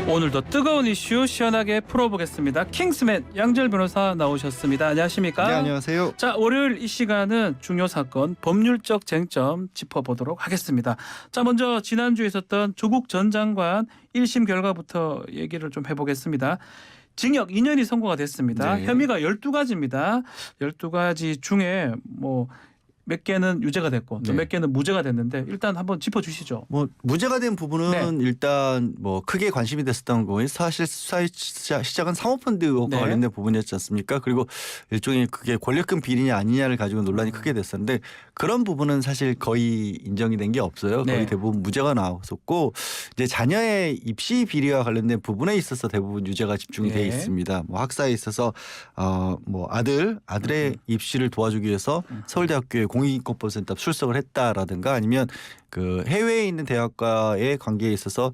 오늘도 뜨거운 이슈 시원하게 풀어보겠습니다. 킹스맨 양재열 변호사 나오셨습니다. 안녕하십니까? 네, 안녕하세요. 자, 월요일 이 시간은 중요 사건, 법률적 쟁점 짚어보도록 하겠습니다. 자, 먼저 지난주에 있었던 조국 전 장관 1심 결과부터 얘기를 좀 해보겠습니다. 징역 2년이 선고가 됐습니다. 네. 혐의가 12가지입니다. 12가지 중에 몇 개는 유죄가 됐고 또 네. 몇 개는 무죄가 됐는데 일단 한번 짚어주시죠. 무죄가 된 부분은 일단 크게 관심이 됐었던 거예요. 사실 수사의 시작은 사모펀드 의혹과 네. 관련된 부분이었지 않습니까? 그리고 일종의 그게 권력금 비리냐 아니냐를 가지고 논란이 크게 됐었는데 그런 부분은 사실 거의 인정이 된 게 없어요. 거의 네. 대부분 무죄가 나왔었고 이제 자녀의 입시 비리와 관련된 부분에 있어서 대부분 유죄가 집중이 네. 돼 있습니다. 학사에 있어서 아들의 입시를 도와주기 위해서 서울대학교에 공익인권법센터 출석을 했다라든가 아니면 그 해외에 있는 대학과의 관계에 있어서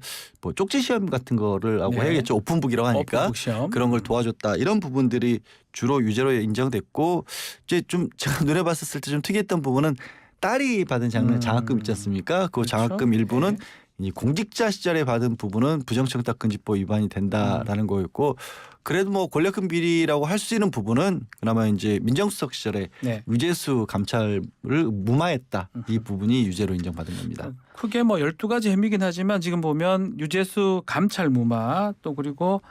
쪽지 시험 같은 거를 하고 네. 해야겠죠. 오픈북이라고 하니까 오픈북 시험. 그런 걸 도와줬다 이런 부분들이 주로 유죄로 인정됐고 이제 좀 제가 눈에 봤었을 때 좀 특이했던 부분은 딸이 받은 장학금 있지 않습니까? 그 그렇죠. 장학금 일부는 네. 이 공직자 시절에 받은 부분은 부정청탁금지법 위반이 된다라는 거였고 그래도 권력금 비리라고 할 수 있는 부분은 그나마 이제 민정수석 시절에 네. 유재수 감찰을 무마했다 이 부분이 유죄로 인정받은 겁니다. 크게 12가지 혐의긴 하지만 지금 보면 유재수 감찰 무마 또 그리고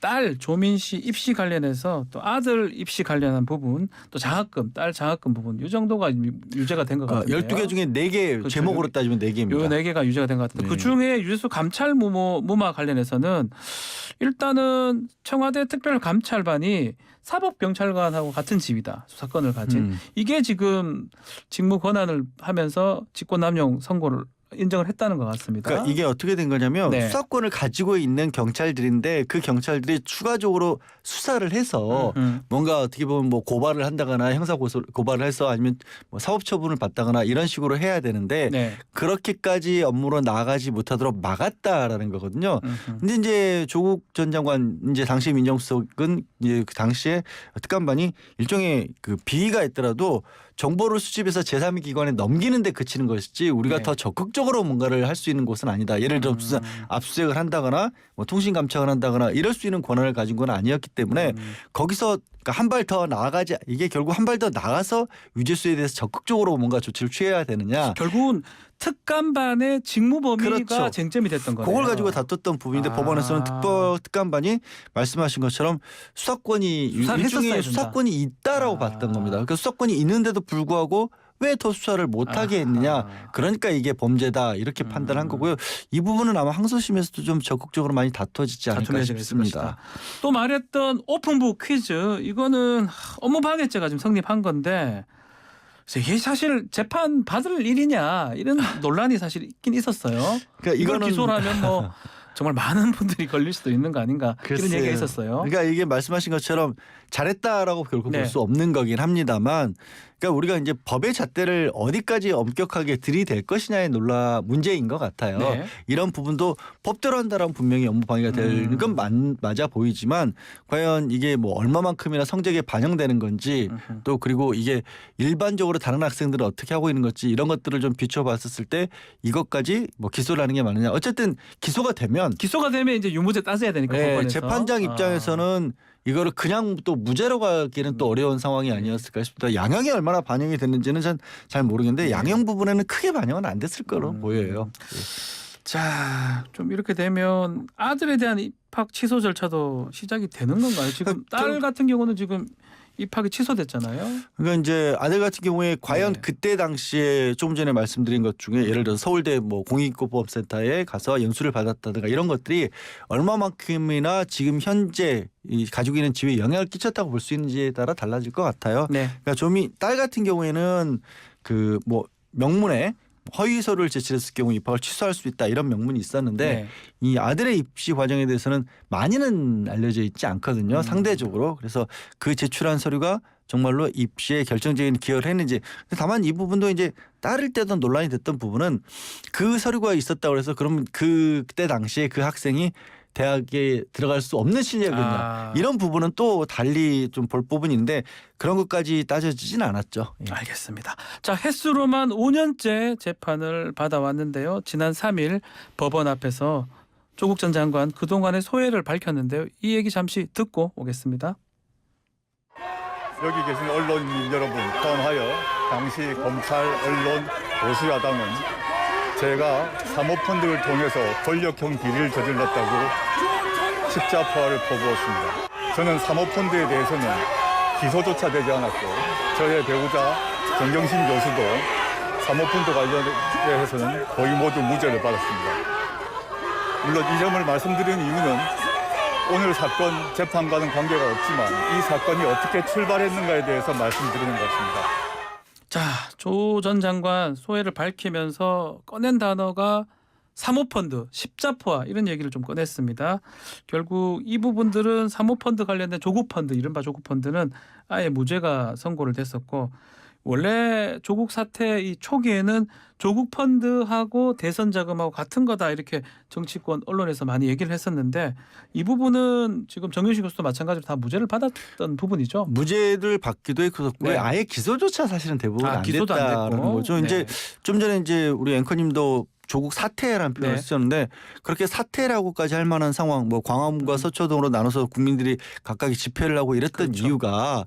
딸 조민 씨 입시 관련해서 또 아들 입시 관련한 부분 또 장학금 딸 장학금 부분 이 정도가 유죄가 된 것 같아요. 12개 중에 4개 그렇죠. 제목으로 따지면 4개입니다. 요 4개가 유죄가 된 것 같은데 네. 그중에 유재수 감찰 무마 관련해서는 일단은 청와대 특별감찰반이 사법경찰관하고 같은 지위다. 수사권을 가진. 이게 지금 직무 권한을 하면서 직권남용 선고를 인정을 했다는 것 같습니다. 그러니까 이게 어떻게 된 거냐면 네. 수사권을 가지고 있는 경찰들인데 그 경찰들이 추가적으로 수사를 해서 뭔가 어떻게 보면 고발을 한다거나 형사 고발을 해서 아니면 사법처분을 받다거나 이런 식으로 해야 되는데 네. 그렇게까지 업무로 나가지 못하도록 막았다라는 거거든요. 근데 이제 조국 전 장관 이제 당시 민정수석은 이제 그 당시에 특감반이 일종의 그 비위가 있더라도 정보를 수집해서 제3의 기관에 넘기는 데 그치는 것이지 우리가 네. 더 적극적으로 뭔가를 할 수 있는 곳은 아니다. 예를 들어 무슨 압수수색을 한다거나 통신 감청을 한다거나 이럴 수 있는 권한을 가진 건 아니었기 때문에 거기서 한 발 더 나아가지 이게 결국 한 발 더 나가서 유재수에 대해서 적극적으로 뭔가 조치를 취해야 되느냐. 결국은 특감반의 직무 범위가 그렇죠. 쟁점이 됐던 거예요. 그걸 가지고 다퉜던 부분인데 법원에서는 특감반이 말씀하신 것처럼 수사권이 수사를 일종의 했었어야 수사권이 있다라고 봤던 겁니다. 그러니까 수사권이 있는데도 불구하고 왜 더 수사를 못하게 했느냐. 그러니까 이게 범죄다 이렇게 판단한 거고요. 이 부분은 아마 항소심에서도 좀 적극적으로 많이 다투어지지 않을까 싶습니다. 또 말했던 오픈북 퀴즈 이거는 업무방해죄가 지금 성립한 건데 이게 사실 재판 받을 일이냐 이런 논란이 사실 있긴 있었어요. 그러니까 이걸 기소를 하면 정말 많은 분들이 걸릴 수도 있는 거 아닌가 이런 얘기가 있었어요. 그러니까 이게 말씀하신 것처럼 잘했다라고 결국 네. 볼 수 없는 거긴 합니다만 그러니까 우리가 이제 법의 잣대를 어디까지 엄격하게 들이댈 것이냐의 문제인 것 같아요. 네. 이런 부분도 법대로 한다라면 분명히 업무방해가 되는 건 맞아 보이지만 과연 이게 얼마만큼이나 성적에 반영되는 건지 또 그리고 이게 일반적으로 다른 학생들은 어떻게 하고 있는 건지 이런 것들을 좀 비춰봤었을 때 이것까지 기소를 하는 게 맞느냐. 어쨌든 기소가 되면 이제 유무죄 따져야 되니까 법원에서. 재판장 입장에서는 이거를 그냥 또 무죄로 가기는 또 어려운 상황이 아니었을까 싶다. 양형이 얼마나 반영이 됐는지는 잘 모르겠는데 양형 부분에는 크게 반영은 안 됐을 거로 보여요. 자, 좀 이렇게 되면 아들에 대한 입학 취소 절차도 시작이 되는 건가요? 지금 딸 같은 경우는 지금 입학이 취소됐잖아요. 그러니까 이제 아들 같은 경우에 과연 네. 그때 당시에 조금 전에 말씀드린 것 중에 예를 들어서 서울대 공익인권법센터에 가서 연수를 받았다든가 이런 것들이 얼마만큼이나 지금 현재 가지고 있는 지위에 영향을 끼쳤다고 볼 수 있는지에 따라 달라질 것 같아요. 네. 그러니까 딸 같은 경우에는 그 명문에 허위서를 제출했을 경우 입학을 취소할 수 있다 이런 명문이 있었는데 네. 이 아들의 입시 과정에 대해서는 많이는 알려져 있지 않거든요. 상대적으로. 그래서 그 제출한 서류가 정말로 입시에 결정적인 기여를 했는지. 다만 이 부분도 이제 따를 때도 논란이 됐던 부분은 그 서류가 있었다고 해서 그러면 그때 당시에 그 학생이 대학에 들어갈 수 없는 실력이냐 이런 부분은 또 달리 좀 볼 부분인데 그런 것까지 따져지진 않았죠. 예. 알겠습니다. 자, 햇수로만 5년째 재판을 받아왔는데요. 지난 3일 법원 앞에서 조국 전 장관 그동안의 소회를 밝혔는데요. 이 얘기 잠시 듣고 오겠습니다. 여기 계신 언론인 여러분 포함하여 당시 검찰, 언론, 보수야당은 제가 사모펀드를 통해서 권력형 비리를 저질렀다고 십자포화를 퍼부었습니다. 저는 사모펀드에 대해서는 기소조차 되지 않았고 저의 배우자 정경심 교수도 사모펀드 관련해서는 거의 모두 무죄를 받았습니다. 물론 이 점을 말씀드리는 이유는 오늘 사건 재판과는 관계가 없지만 이 사건이 어떻게 출발했는가에 대해서 말씀드리는 것입니다. 자, 조 전 장관 소회를 밝히면서 꺼낸 단어가 사모펀드, 십자포화 이런 얘기를 좀 꺼냈습니다. 결국 이 부분들은 사모펀드 관련된 조국펀드, 이른바 조국펀드는 아예 무죄가 선고를 됐었고 원래 조국 사태 이 초기에는 조국 펀드하고 대선 자금하고 같은 거다 이렇게 정치권 언론에서 많이 얘기를 했었는데 이 부분은 지금 정윤식 교수도 마찬가지로 다 무죄를 받았던 부분이죠. 무죄를 받기도 했었고 네. 아예 기소조차 사실은 대부분 안 기소도 안 됐다라는 됐고. 거죠. 이제 좀 전에 이제 우리 앵커님도 조국 사태라는 표현을 네. 쓰셨는데 그렇게 사태라고까지 할 만한 상황, 뭐 광화문과 서초동으로 나눠서 국민들이 각각 집회를 하고 이랬던 그렇죠. 이유가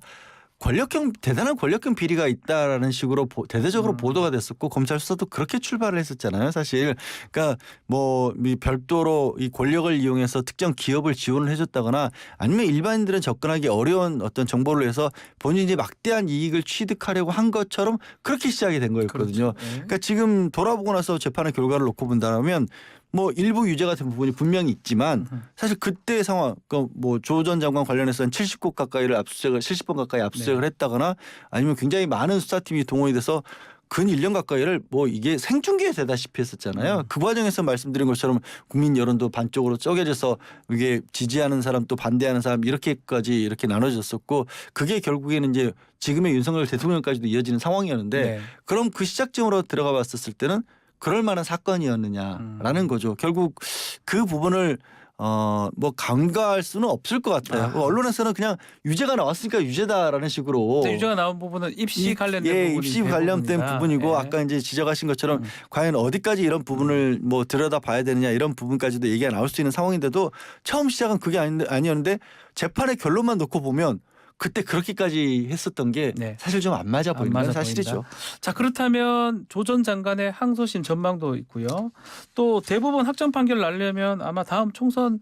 대단한 권력형 비리가 있다라는 식으로 대대적으로 보도가 됐었고 검찰 수사도 그렇게 출발을 했었잖아요. 사실 그러니까 뭐 별도로 이 권력을 이용해서 특정 기업을 지원을 해줬다거나 아니면 일반인들은 접근하기 어려운 어떤 정보를 해서 본인이 막대한 이익을 취득하려고 한 것처럼 그렇게 시작이 된 거였거든요. 그렇죠. 네. 그러니까 지금 돌아보고 나서 재판의 결과를 놓고 본다면 뭐 일부 유죄 같은 부분이 분명히 있지만 사실 그때의 상황, 뭐 조 전 장관 관련해서 한 70곳 가까이를 압수수색을 70번 가까이 압수수색을 했다거나 아니면 굉장히 많은 수사팀이 동원이 돼서 근 1년 가까이를 뭐 이게 생중계에 되다시피 했었잖아요. 그 과정에서 말씀드린 것처럼 국민 여론도 반쪽으로 쪼개져서 이게 지지하는 사람 또 반대하는 사람 이렇게까지 이렇게 나눠졌었고 그게 결국에는 이제 지금의 윤석열 대통령까지도 이어지는 상황이었는데 네. 그럼 그 시작점으로 들어가 봤었을 때는 그럴 만한 사건이었느냐라는 거죠. 결국 그 부분을 뭐 간과할 수는 없을 것 같아요. 언론에서는 그냥 유죄가 나왔으니까 유죄다라는 식으로 유죄가 나온 부분은 입시 관련된 부분이 입시 관련된 대부분이다. 부분이고 예. 아까 이제 지적하신 것처럼 과연 어디까지 이런 부분을 뭐 들여다 봐야 되느냐 이런 부분까지도 얘기가 나올 수 있는 상황인데도 처음 시작은 그게 아니었는데 재판의 결론만 놓고 보면 그때 그렇게까지 했었던 게 네. 사실 좀 안 맞아 보이는 건 사실이죠. 자, 그렇다면 조 전 장관의 항소심 전망도 있고요. 또 대법원 확정 판결을 나려면 아마 다음 총선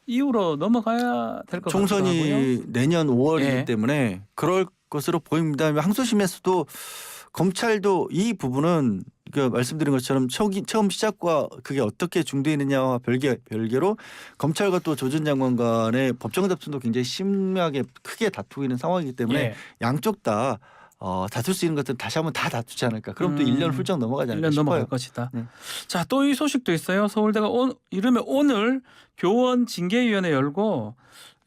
이후로 넘어가야 될 것 같기도 총선이 하고요. 내년 5월이기 예. 때문에 그럴 것으로 보입니다. 항소심에서도 검찰도 이 부분은 그 말씀드린 것처럼 처음 시작과 그게 어떻게 중대했느냐와 별개로 검찰과 또 조 전 장관 간의 법정 다툼도 굉장히 심하게 크게 다투고 있는 상황이기 때문에 예. 양쪽 다 다툴 수 있는 것들 다시 한번 다 다투지 않을까. 그럼 또 1년 훌쩍 넘어가지 않을까 1년 싶어요. 넘어갈 것이다. 네. 자, 또 이 소식도 있어요. 서울대가 이르면 오늘 교원 징계위원회 열고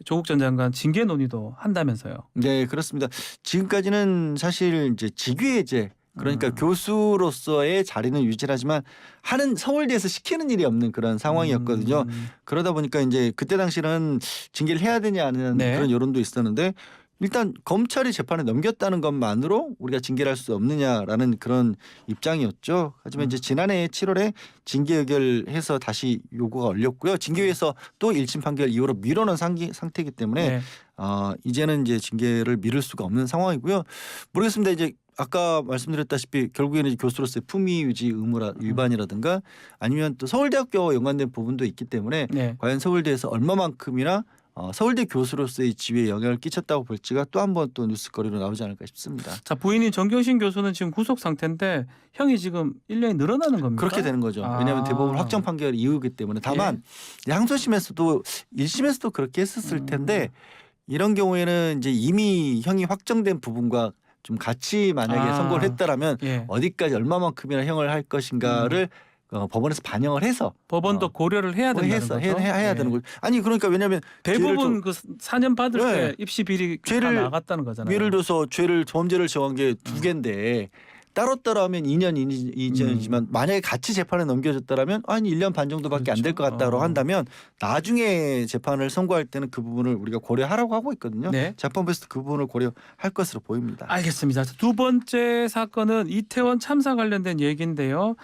조국 전 장관 징계 논의도 한다면서요. 네, 그렇습니다. 지금까지는 사실 이제 직위해제 그러니까 교수로서의 자리는 유지하지만 하는 서울대에서 시키는 일이 없는 그런 상황이었거든요. 그러다 보니까 이제 그때 당시는 징계를 해야 되냐 안 하는 네. 그런 여론도 있었는데 일단 검찰이 재판에 넘겼다는 것만으로 우리가 징계를 할 수 없느냐라는 그런 입장이었죠. 하지만 이제 지난해 7월에 징계 의결해서 다시 요구가 올렸고요. 징계위에서 또 1심 판결 이후로 미뤄놓은 상태이기 때문에 네. 이제는 이제 징계를 미룰 수가 없는 상황이고요. 모르겠습니다. 이제 아까 말씀드렸다시피 결국에는 이제 교수로서의 품위 유지 의무 위반이라든가 아니면 또 서울대학교와 연관된 부분도 있기 때문에 네. 과연 서울대에서 얼마만큼이나 서울대 교수로서의 지위에 영향을 끼쳤다고 볼지가 또 한 번 또 뉴스거리로 나오지 않을까 싶습니다. 자, 부인인 정경심 교수는 지금 구속 상태인데 형이 지금 1년이 늘어나는 겁니까? 그렇게 되는 거죠. 왜냐하면 대법원 확정 판결 이후이기 때문에 다만 항소심에서도 1심에서도 그렇게 했었을 텐데 이런 경우에는 이제 이미 형이 확정된 부분과 좀 같이 만약에 선고를 했다라면 예. 어디까지 얼마만큼이나 형을 할 것인가를 법원에서 반영을 해서 법원도 고려를 해야 된다는 거죠. 해야 예. 되는 거죠. 아니 그러니까 왜냐하면 대부분 그 4년 받을 네. 때 입시 비리 다 나갔다는 거잖아요. 예를 들어서 범죄를 정한 게 두 개인데 따로따로 하면 2년 이전이지만 만약에 같이 재판에 넘겨졌다라면 한 1년 반 정도밖에 안 될 것 같다고 한다면 나중에 재판을 선고할 때는 그 부분을 우리가 고려하라고 하고 있거든요. 네. 재판부에서 그 부분을 고려할 것으로 보입니다. 알겠습니다. 두 번째 사건은 이태원 참사 관련된 얘기인데요.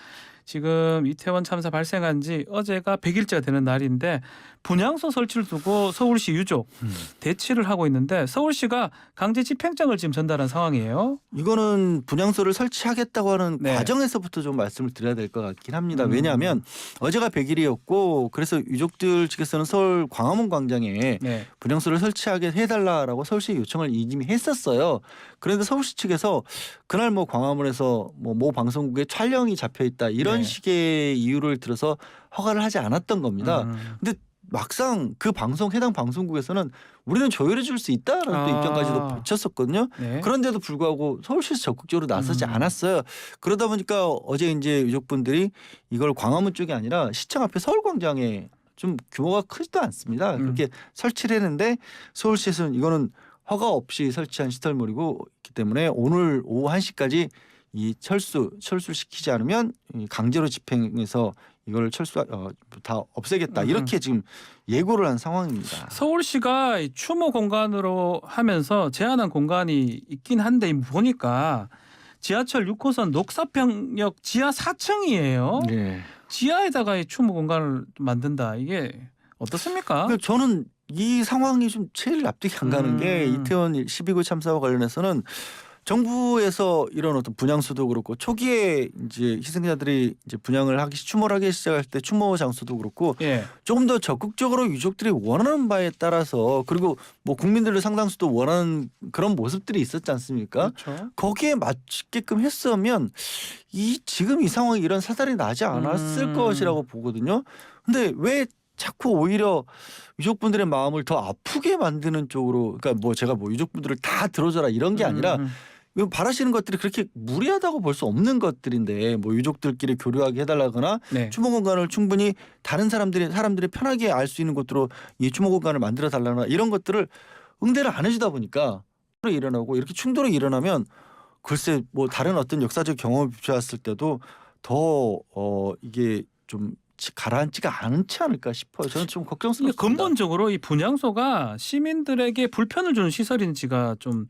지금 이태원 참사 발생한 지 어제가 100일째가 되는 날인데 분향소 설치를 두고 서울시 유족 대치를 하고 있는데 서울시가 강제 집행장을 지금 전달한 상황이에요. 이거는 분향소를 설치하겠다고 하는 네. 과정에서부터 좀 말씀을 드려야 될 것 같긴 합니다. 왜냐하면 어제가 100일이었고 그래서 유족들 측에서는 서울 광화문 광장에 네. 분향소를 설치하게 해달라라고 서울시에 요청을 이미 했었어요. 그런데 서울시 측에서 그날 뭐 광화문에서 모 방송국에 촬영이 잡혀 있다 이런 네. 식의 이유를 들어서 허가를 하지 않았던 겁니다. 근데 막상 그 해당 방송국에서는 우리는 조율해 줄 수 있다라는 또 입장까지도 붙였었거든요. 네. 그런데도 불구하고 서울시에서 적극적으로 나서지 않았어요. 그러다 보니까 어제 이제 유족분들이 이걸 광화문 쪽이 아니라 시청 앞에 서울광장에 좀 규모가 크지도 않습니다. 그렇게 설치를 했는데 서울시에서는 이거는 허가 없이 설치한 시설물이고 있기 때문에 오늘 오후 1시까지 이 철수를 시키지 않으면 강제로 집행해서 이걸 다 없애겠다 이렇게 지금 예고를 한 상황입니다. 서울시가 이 추모 공간으로 하면서 제한한 공간이 있긴 한데 보니까 지하철 6호선 녹사평역 지하 4층이에요. 네. 지하에다가 이 추모 공간을 만든다. 이게 어떻습니까? 그러니까 저는 이 상황이 좀 제일 납득이 안 가는 게 이태원 12구 참사와 관련해서는 정부에서 이런 어떤 분향소도 그렇고 초기에 이제 희생자들이 이제 추모를 하기 시작할 때 추모 장소도 그렇고 예. 조금 더 적극적으로 유족들이 원하는 바에 따라서 그리고 뭐 국민들의 상당수도 원하는 그런 모습들이 있었지 않습니까? 그렇죠. 거기에 맞게끔 했으면 지금 이 상황이 이런 사달이 나지 않았을 것이라고 보거든요. 근데 왜 자꾸 오히려 유족분들의 마음을 더 아프게 만드는 쪽으로 그러니까 뭐 제가 뭐 유족분들을 다 들어줘라 이런 게 아니라 바라시는 것들이 그렇게 무리하다고 볼 수 없는 것들인데 뭐 유족들끼리 교류하게 해달라거나 네. 추모 공간을 충분히 다른 사람들이 편하게 알 수 있는 곳으로 이 추모 공간을 만들어 달라거나 이런 것들을 응대를 안 해주다 보니까 일어나고 이렇게 충돌이 일어나면 글쎄 뭐 다른 어떤 역사적 경험이 비춰왔을 때도 더 이게 좀 가라앉지가 않지 않을까 싶어요. 저는 좀 걱정스럽습니다. 근본적으로 이 분향소가 시민들에게 불편을 주는 시설인지가 좀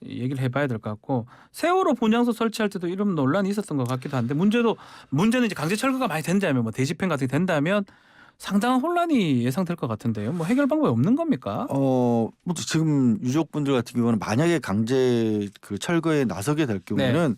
얘기를 해봐야 될 것 같고 세월호 분향소 설치할 때도 이런 논란이 있었던 것 같기도 한데 문제는 이제 강제 철거가 많이 된다면 뭐 대집행 같은 게 된다면 상당한 혼란이 예상될 것 같은데요. 뭐 해결 방법이 없는 겁니까? 뭐 지금 유족분들 같은 경우는 만약에 강제 철거에 나서게 될 경우는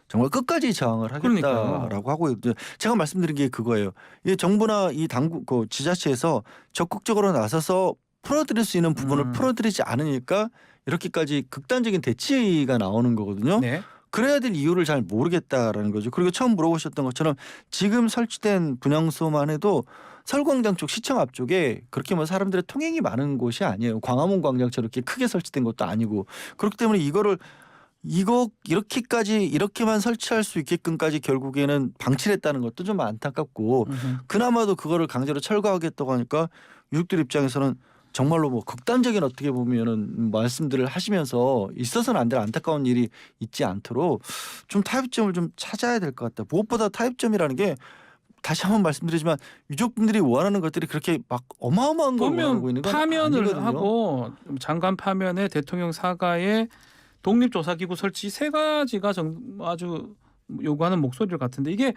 정말 끝까지 저항을 하겠다라고 그러니까요. 하고 제가 말씀드린 게 그거예요. 이 정부나 이 당국 지자체에서 적극적으로 나서서 풀어드릴 수 있는 부분을 풀어드리지 않으니까 이렇게까지 극단적인 대치가 나오는 거거든요. 네. 그래야 될 이유를 잘 모르겠다라는 거죠. 그리고 처음 물어보셨던 것처럼 지금 설치된 분향소만 해도 서울광장 쪽 시청 앞쪽에 그렇게 뭐 사람들의 통행이 많은 곳이 아니에요. 광화문 광장처럼 이렇게 크게 설치된 것도 아니고 그렇기 때문에 이렇게만 설치할 수 있게끔까지 결국에는 방치를 했다는 것도 좀 안타깝고 그나마도 그거를 강제로 철거하겠다고 하니까 유족들 입장에서는 정말로 뭐 극단적인 어떻게 보면은 말씀들을 하시면서 있어서는 안 될 안타까운 일이 있지 않도록 좀 타협점을 좀 찾아야 될 것 같다. 무엇보다 타협점이라는 게 다시 한번 말씀드리지만 유족분들이 원하는 것들이 그렇게 막 어마어마한 걸 원하고 있는 건 파면을 아니거든요. 하고 장관 파면에 대통령 사과에 독립조사기구 설치 세 가지가 아주 요구하는 목소리를 같은데 이게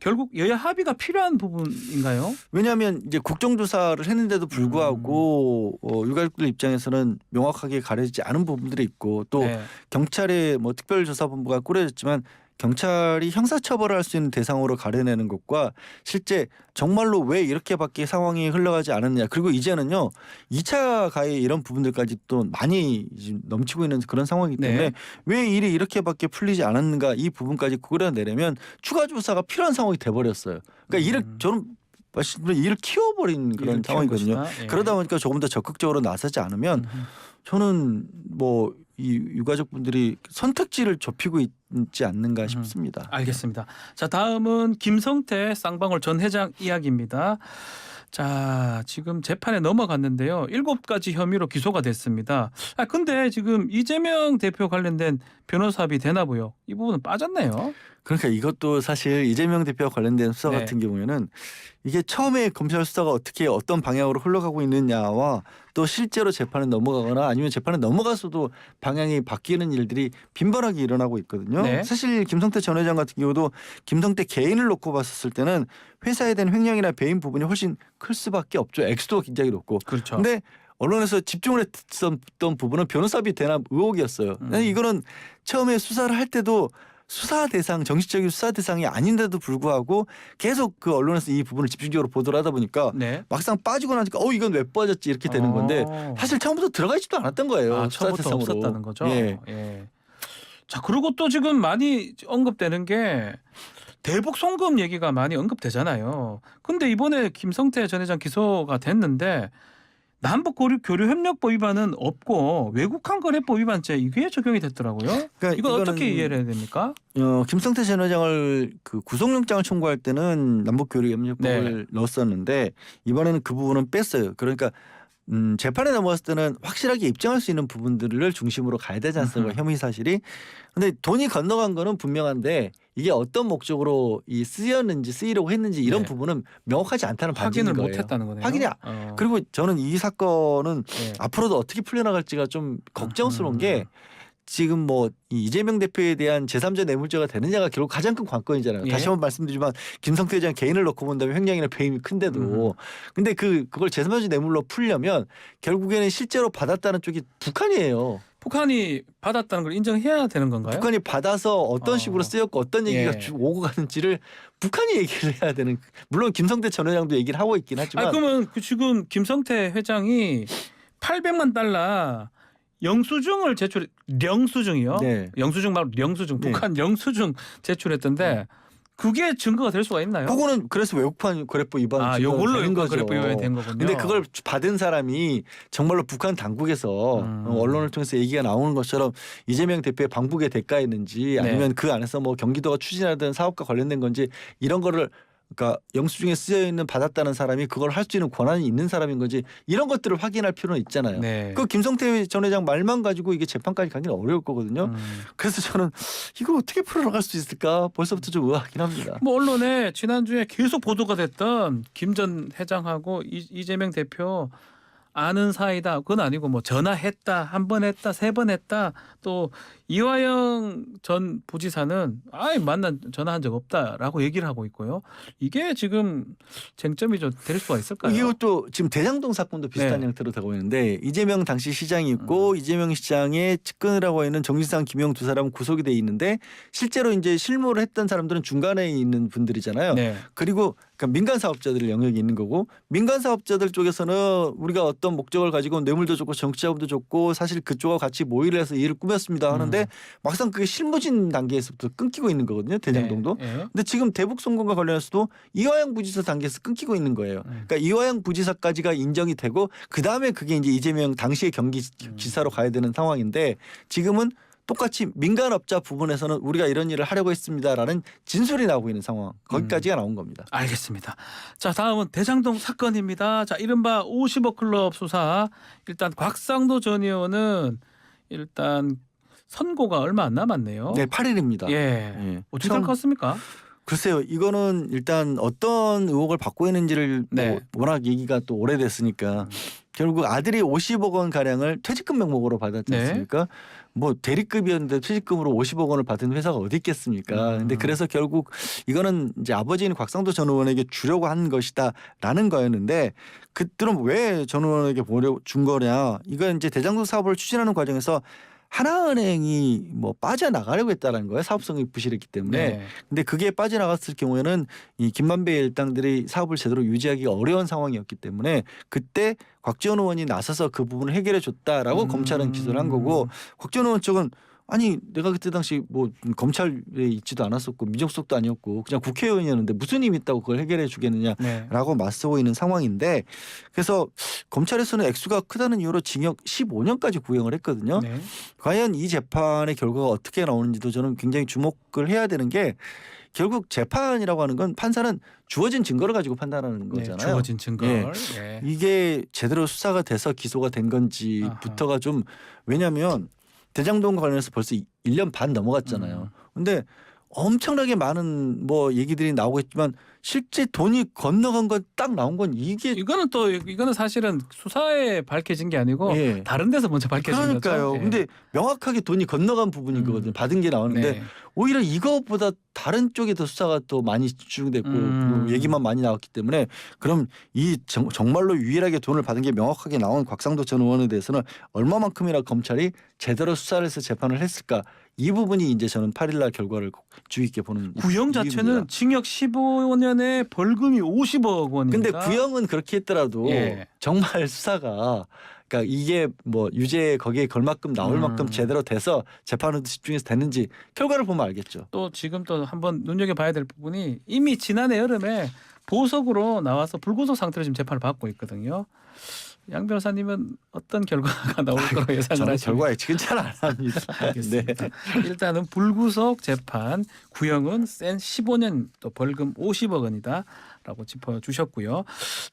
결국 여야 합의가 필요한 부분인가요? 왜냐하면 이제 국정조사를 했는데도 불구하고 유가족들 입장에서는 명확하게 가려지지 않은 부분들이 있고 또 경찰의 뭐 특별조사본부가 꾸려졌지만 경찰이 형사처벌을 할 수 있는 대상으로 가려내는 것과 실제 정말로 왜 이렇게밖에 상황이 흘러가지 않았냐 그리고 이제는요 2차 가해 이런 부분들까지 또 많이 지금 넘치고 있는 그런 상황이기 때문에 왜 일이 이렇게밖에 풀리지 않았는가 이 부분까지 끌어내려면 추가 조사가 필요한 상황이 돼버렸어요. 그러니까 저는 일을 키워버린 그런 상황이거든요. 그러다 보니까 조금 더 적극적으로 나서지 않으면 저는 뭐 이 유가족분들이 선택지를 좁히고 있지 않는가 싶습니다. 알겠습니다. 자, 다음은 김성태 쌍방울 전 회장 이야기입니다. 자, 지금 재판에 넘어갔는데요. 7가지 혐의로 기소가 됐습니다. 근데 지금 이재명 대표 관련된 변호사비 대납 의혹 이 부분은 빠졌네요. 그러니까 이것도 사실 이재명 대표와 관련된 수사 네. 같은 경우에는 이게 처음에 검찰 수사가 어떻게 어떤 방향으로 흘러가고 있느냐와 또 실제로 재판에 넘어가거나 아니면 재판에 넘어가서도 방향이 바뀌는 일들이 빈번하게 일어나고 있거든요. 네. 사실 김성태 전 회장 같은 경우도 김성태 개인을 놓고 봤었을 때는 회사에 대한 횡령이나 배임 부분이 훨씬 클 수밖에 없죠. 액수도 굉장히 높고. 그렇죠. 근데 언론에서 집중을 했던 부분은 변호사비 대납 의혹이었어요. 이거는 처음에 수사를 할 때도 수사 대상, 정식적인 수사 대상이 아닌데도 불구하고 계속 그 언론에서 이 부분을 집중적으로 보도를 하다 보니까 네. 막상 빠지고 나니까 이건 왜 빠졌지 이렇게 되는 건데 사실 처음부터 들어가 있지도 않았던 거예요. 수사 처음부터 대상으로. 없었다는 거죠. 예. 예. 자, 그리고 또 지금 많이 언급되는 게 대북 송금 얘기가 많이 언급되잖아요. 근데 이번에 김성태 전 회장 기소가 됐는데 남북 교류 협력법 위반은 없고 외국환 거래법 위반죄 이게 적용이 됐더라고요. 그러니까 이건 어떻게 이거는 이해를 해야 됩니까? 김성태 전 회장을 그 구속영장을 청구할 때는 남북교류협력법을 네. 넣었었는데 이번에는 그 부분은 뺐어요. 그러니까 재판에 넘어갔을 때는 확실하게 입증할 수 있는 부분들을 중심으로 가야 되지 않습니까? 혐의 사실이. 근데 돈이 건너간 거는 분명한데 이게 어떤 목적으로 쓰였는지 쓰이려고 했는지 이런 네. 부분은 명확하지 않다는 반증인 확인을 거예요. 못했다는 거네요. 확인이 그리고 저는 이 사건은 네. 앞으로도 어떻게 풀려나갈지가 좀 걱정스러운 게 지금 뭐 이재명 대표에 대한 제3자 뇌물죄가 되느냐가 결국 가장 큰 관건이잖아요. 예. 다시 한번 말씀드리지만 김성태 회장 개인을 놓고 본다면 횡령이나 배임이 큰데도 근데 그걸 제3자 뇌물로 풀려면 결국에는 실제로 받았다는 쪽이 북한이에요. 북한이 받았다는 걸 인정해야 되는 건가요? 북한이 받아서 어떤 식으로 쓰였고 어떤 얘기가 예. 오고 가는지를 북한이 얘기를 해야 되는. 물론 김성태 전 회장도 얘기를 하고 있긴 하지만 그러면 지금 김성태 회장이 800만 달러 영수증을 영수증이요? 네. 영수증 말고 영수증, 네. 북한 영수증 제출했던데 그게 증거가 될 수가 있나요? 그거는 그래서 외국환 거래법 위반 요걸로 되는 거죠. 거래법 위반이 된 거군요. 근데 그걸 받은 사람이 정말로 북한 당국에서 언론을 통해서 얘기가 나오는 것처럼 이재명 대표의 방북의 대가였는지 아니면 그 안에서 뭐 경기도가 추진하던 사업과 관련된 건지 이런 거를 그러니까 영수증에 쓰여 있는 받았다는 사람이 그걸 할 수 있는 권한이 있는 사람인 건지 이런 것들을 확인할 필요는 있잖아요. 네. 그 김성태 전 회장 말만 가지고 이게 재판까지 가기는 어려울 거거든요. 그래서 저는 이걸 어떻게 풀어나갈 수 있을까 벌써부터 좀 의아하긴 합니다. 뭐 언론에 지난주에 계속 보도가 됐던 김 전 회장하고 이재명 대표 아는 사이다. 그건 아니고 뭐 전화했다, 한 번 했다, 세 번 했다. 또 이화영 전 부지사는 전화한 적 없다라고 얘기를 하고 있고요. 이게 지금 쟁점이 좀 될 수가 있을까요? 이것도 지금 대장동 사건도 비슷한 형태로 되고 있는데 이재명 당시 시장이 있고 이재명 시장의 측근을 하고 있는 정진상, 김용 두 사람은 구속이 돼 있는데 실제로 이제 실무를 했던 사람들은 중간에 있는 분들이잖아요. 네. 그리고 그러니까 민간 사업자들 영역이 있는 거고 민간 사업자들 쪽에서는 우리가 어떤 목적을 가지고 뇌물도 줬고 정치자금도 줬고 사실 그쪽과 같이 모의를 해서 일을 꾸몄습니다 하는데 막상 그게 실무진 단계에서부터 끊기고 있는 거거든요. 대장동도. 네. 근데 지금 대북 송금과 관련해서도 이화영 부지사 단계에서 끊기고 있는 거예요. 그러니까 이화영 부지사까지가 인정이 되고 그다음에 그게 이제 이재명 당시의 경기지사로 가야 되는 상황인데 지금은 똑같이 민간업자 부분에서는 우리가 이런 일을 하려고 했습니다라는 진술이 나오고 있는 상황. 거기까지가 나온 겁니다. 알겠습니다. 자, 다음은 대장동 사건입니다. 자, 이른바 50억 클럽 수사. 일단 곽상도 전 의원은 일단 선고가 얼마 안 남았네요. 네, 8일입니다. 예. 어떻게 될 것 같습니까? 글쎄요. 이거는 일단 어떤 의혹을 받고 있는지를 뭐 워낙 얘기가 또 오래됐으니까 결국 아들이 50억 원 가량을 퇴직금 명목으로 받았지 않습니까? 뭐 대리급이었는데 퇴직금으로 50억 원을 받은 회사가 어디 있겠습니까? 근데 그래서 결국 이거는 이제 아버지인 곽상도 전 의원에게 주려고 한 것이다라는 거였는데 그들은 왜 전 의원에게 준 거냐? 이건 이제 대장동 사업을 추진하는 과정에서 하나은행이 뭐 빠져나가려고 했다는 거예요. 사업성이 부실했기 때문에. 근데 그게 빠져나갔을 경우에는 이 김만배 일당들이 사업을 제대로 유지하기가 어려운 상황이었기 때문에 그때 곽지원 의원이 나서서 그 부분을 해결해 줬다라고 검찰은 기소를 한 거고 곽지원 의원 쪽은 아니 내가 그때 당시 뭐 검찰에 있지도 않았었고 민정수석도 아니었고 그냥 국회의원이었는데 무슨 힘이 있다고 그걸 해결해 주겠느냐라고 맞서고 있는 상황인데 그래서 검찰에서는 액수가 크다는 이유로 징역 15년까지 구형을 했거든요. 과연 이 재판의 결과가 어떻게 나오는지도 저는 굉장히 주목을 해야 되는 게 결국 재판이라고 하는 건 판사는 주어진 증거를 가지고 판단하는 거잖아요. 주어진 증거를. 이게 제대로 수사가 돼서 기소가 된 건지부터가 좀 왜냐하면 대장동 관련해서 벌써 1년 반 넘어갔잖아요. 근데 엄청나게 많은 뭐 얘기들이 나오고 있지만 실제 돈이 건너간 건 딱 나온 건 이게 이거는 사실은 수사에 밝혀진 게 아니고 예. 다른 데서 먼저 밝혀진 그러니까요. 거죠. 예. 근데 명확하게 돈이 건너간 부분인 거거든요. 받은 게 나오는데 네. 오히려 이것보다 다른 쪽에 더 수사가 또 많이 집중됐고 또 얘기만 많이 나왔기 때문에 그럼 이 정말로 유일하게 돈을 받은 게 명확하게 나온 곽상도 전 의원에 대해서는 얼마만큼이나 검찰이 제대로 수사를 해서 재판을 했을까 이 부분이 이제 저는 8일날 결과를 주의 깊게 보는 구형 자체는 이유입니다. 징역 15년에 벌금이 50억 원입니다. 근데 구형은 그렇게 했더라도 예. 정말 수사가 그러니까 이게 뭐 유죄 거기에 걸만큼 나올 만큼 제대로 돼서 재판으로 집중해서 됐는지 결과를 보면 알겠죠. 또 지금 또 한번 눈여겨봐야 될 부분이 이미 지난해 여름에 보석으로 나와서 불구속 상태로 지금 재판을 받고 있거든요. 양 변호사님은 어떤 결과가 나올 거라고 예상을 저는 하십니까? 결과 예측은 잘 안 합니다. 알겠습니다. 일단은 불구속 재판 구형은 센 15년 또 벌금 50억 원이다라고 짚어주셨고요.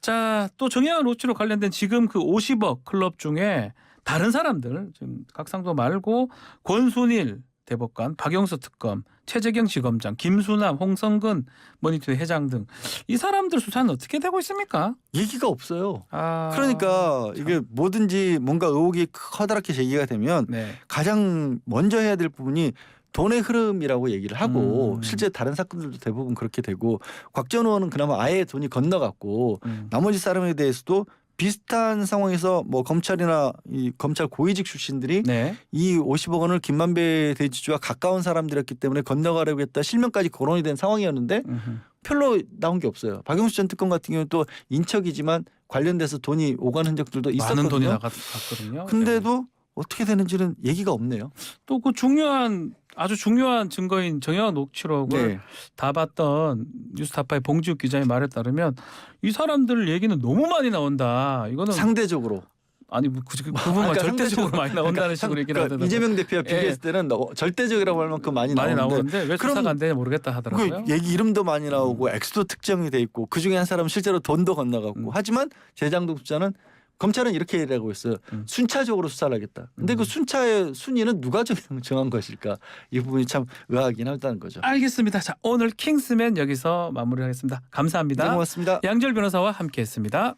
자, 또 정의당 로치로 관련된 지금 그 50억 클럽 중에 다른 사람들 지금 곽상도 말고 권순일 대법관, 박영수 특검, 최재경 지검장, 김수남, 홍성근 머니투의 회장 등 이 사람들 수사는 어떻게 되고 있습니까? 얘기가 없어요. 아, 그러니까 이게 뭐든지 뭔가 의혹이 커다랗게 제기가 되면 네. 가장 먼저 해야 될 부분이 돈의 흐름이라고 얘기를 하고 실제 다른 사건들도 대부분 그렇게 되고 곽 전 의원은 그나마 아예 돈이 건너갔고 나머지 사람에 대해서도 비슷한 상황에서 뭐 검찰이나 이 검찰 고위직 출신들이 네. 이 50억 원을 김만배 대지주와 가까운 사람들이었기 때문에 건너가려고 했다 실명까지 거론이 된 상황이었는데 별로 나온 게 없어요. 박영수 전 특검 같은 경우는 또 인척이지만 관련돼서 돈이 오간 흔적들도 있었거든요. 많은 돈이 나갔거든요. 근데도 어떻게 되는지는 얘기가 없네요. 또 그 아주 중요한 증거인 정영학 녹취록을 네. 다 봤던 뉴스타파의 봉지욱 기자의 말에 따르면 이 사람들 얘기는 너무 많이 나온다. 이거는 상대적으로. 아니 그 부분만 절대적으로 많이 나온다는 식으로 얘기를 하더라고요. 이재명 대표와 비교했을 때는 절대적이라고 할 만큼 많이 나오는데 왜 수사가 안 되냐 모르겠다 하더라고요. 그 얘기 이름도 많이 나오고 액수도 특정이 돼 있고 그중에 한 사람은 실제로 돈도 건너갔고 하지만 재장동 숫자는 검찰은 이렇게 얘기하고 있어요. 순차적으로 수사를 하겠다. 근데 그 순차의 순위는 누가 정한 것일까? 이 부분이 참 의아하긴 하다는 거죠. 알겠습니다. 자, 오늘 킹스맨 여기서 마무리하겠습니다. 감사합니다. 네, 고맙습니다. 양절 변호사와 함께했습니다.